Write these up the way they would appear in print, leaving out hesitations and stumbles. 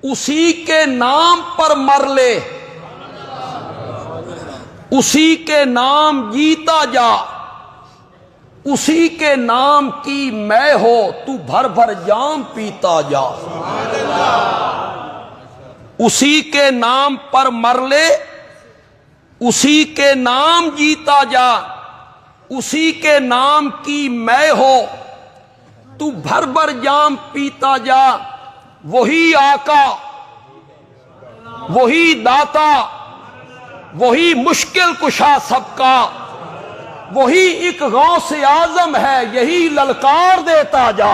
اسی کے نام پر مر لے، اسی کے نام جیتا جا، اسی کے نام کی میں ہو تو بھر بھر جام پیتا جا۔ اسی کے نام پر مر لے، اسی کے نام جیتا جا، اسی کے نام کی میں ہو تو بھر بھر جام پیتا جا۔ وہی آقا، وہی داتا، وہی مشکل کشا سب کا، وہی ایک غوث اعظم ہے، یہی للکار دیتا جا۔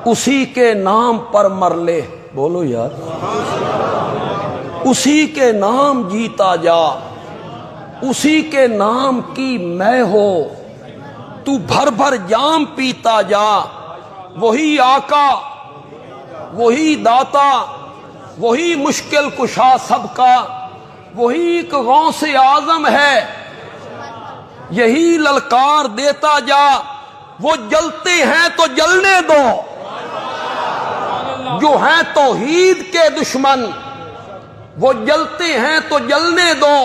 اسی کے نام پر مر لے، بولو یار، اسی کے نام جیتا جا، اسی کے نام کی میں ہو تو بھر بھر جام پیتا جا۔ وہی آقا، وہی داتا، وہی مشکل کشا سب کا، وہی ایک غوث اعظم ہے، یہی للکار دیتا جا۔ وہ جلتے ہیں تو جلنے دو جو ہیں توحید کے دشمن، وہ جلتے ہیں تو جلنے دو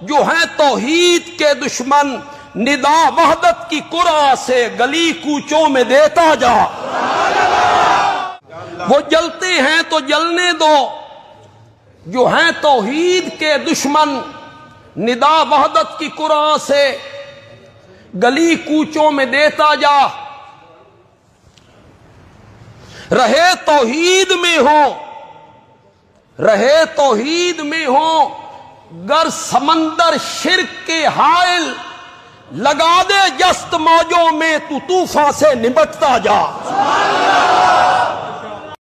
جو ہیں توحید کے دشمن۔ ندا وحدت کی قرآن سے گلی کوچوں میں دیتا جا۔ وہ جلتے ہیں تو جلنے دو جو ہیں توحید کے دشمن، ندا وحدت کی قرآن سے گلی کوچوں میں دیتا جا۔ رہے توحید میں ہو، رہے توحید میں ہو، گر سمندر شرک کے حائل، لگا دے جست موجوں میں تو طوفان سے نمٹتا جا۔